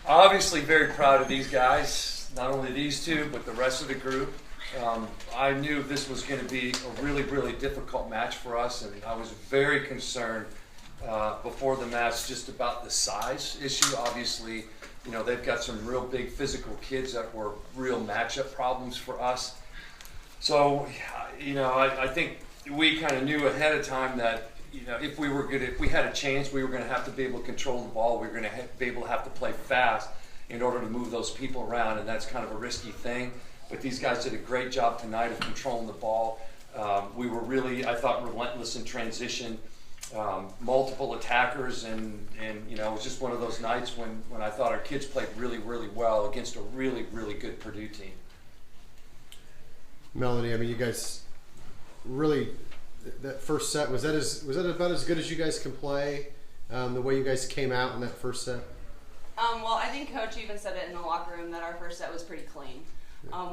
Obviously very proud of these guys, not only these two, but the rest of the group. I knew this was going to be a really, really difficult match for us, and I was very concerned before the match just about the size issue. Obviously, you know, they've got some real big physical kids that were real matchup problems for us. So, you know, I think we kind of knew ahead of time that, you know, if we had a chance, we were going to have to be able to control the ball. We were going to be able to have to play fast in order to move those people around, and that's kind of a risky thing. But these guys did a great job tonight of controlling the ball. We were really, I thought, relentless in transition. Multiple attackers, and you know, it was just one of those nights when I thought our kids played really, really well against a really, really good Purdue team. Melanie, I mean, you guys really, that first set, was that about as good as you guys can play? The way you guys came out in that first set? Well, I think Coach even said it in the locker room that our first set was pretty clean.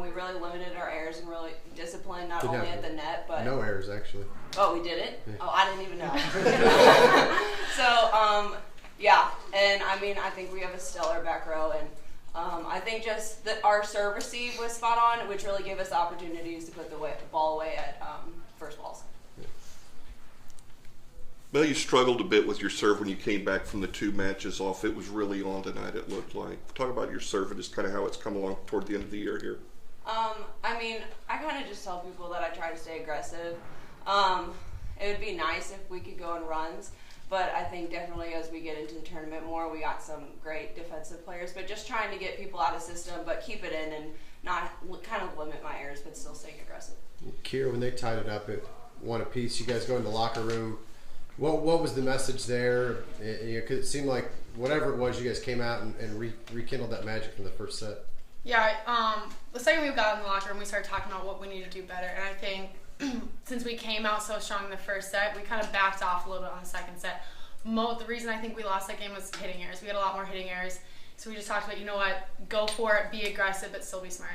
We really limited our errors and really disciplined not only at the net, but no errors actually. Oh, we did it? Yeah. Oh, I didn't even know. So, yeah, and I mean, I think we have a stellar back row, and I think just that our serve receive was spot on, which really gave us opportunities to put the ball away at first balls. Well, you struggled a bit with your serve when you came back from the 2 matches off. It was really on tonight, it looked like. Talk about your serve and just kind of how it's come along toward the end of the year here. I mean, I kind of just tell people that I try to stay aggressive. It would be nice if we could go in runs, but I think definitely as we get into the tournament more, we got some great defensive players, but just trying to get people out of system, but keep it in and not kind of limit my errors, but still staying aggressive. Kira, when they tied it up at 1 apiece, you guys go in the locker room. What was the message there? Because it seemed like whatever it was, you guys came out and rekindled that magic from the first set. Yeah, the second we got in the locker room, we started talking about what we need to do better. And I think since we came out so strong in the first set, we kind of backed off a little bit on the second set. The reason I think we lost that game was hitting errors. We had a lot more hitting errors. So we just talked about, you know what, go for it, be aggressive, but still be smart.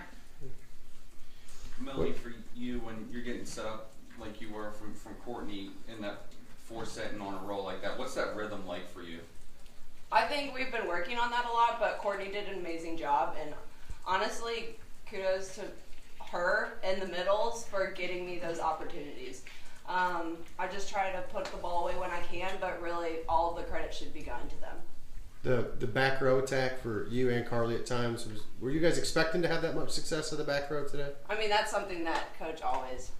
Melanie, for you, when you're getting set up like you were from Courtney in that 4-set and on a roll like that, what's that rhythm like for you? I think we've been working on that a lot, but Courtney did an amazing job, and honestly, kudos to her in the middles for getting me those opportunities. I just try to put the ball away when I can, but really all the credit should be going to them. The back row attack for you and Carly at times, were you guys expecting to have that much success at the back row today? I mean, that's something that Coach always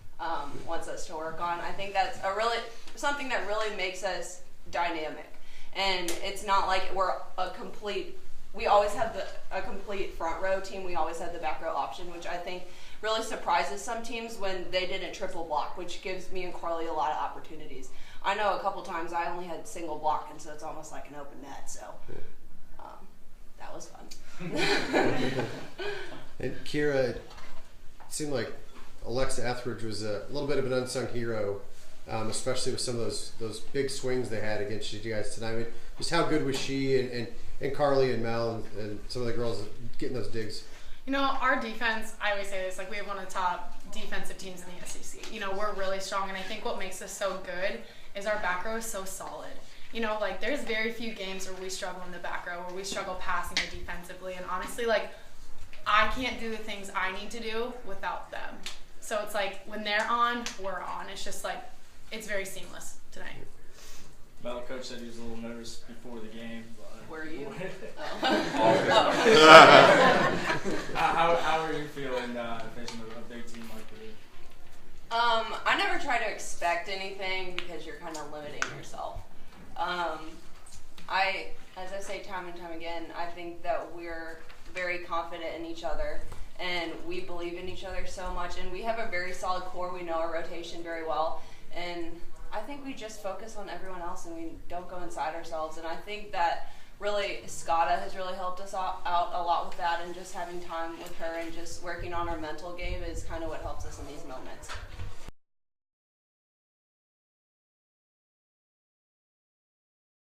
wants us to work on. I think that's something that really makes us dynamic. And it's not like we're we always have a complete front row team. We always have the back row option, which I think really surprises some teams when they didn't triple block, which gives me and Carly a lot of opportunities. I know a couple times I only had single block, and so it's almost like an open net. So that was fun. And Kira, it seemed like Alexa Etheridge was a little bit of an unsung hero, especially with some of those big swings they had against you guys tonight. I mean, just how good was she and Carly and Mel and some of the girls getting those digs? You know, our defense, I always say this, like we have one of the top defensive teams in the SEC. You know, we're really strong, and I think what makes us so good is our back row is so solid. You know, like there's very few games where we struggle in the back row, where we struggle passing or defensively, and honestly, like I can't do the things I need to do without them. So it's like when they're on, we're on. It's just like, it's very seamless tonight. Well, Coach said he was a little nervous before the game. Were you? How are you feeling facing a big team like Purdue? I never try to expect anything because you're kind of limiting yourself. As I say time and time again, I think that we're very confident in each other, and we believe in each other so much, and we have a very solid core. We know our rotation very well, and I think we just focus on everyone else and we don't go inside ourselves. And I think that really Skada has really helped us out a lot with that, and just having time with her and just working on our mental game is kind of what helps us in these moments.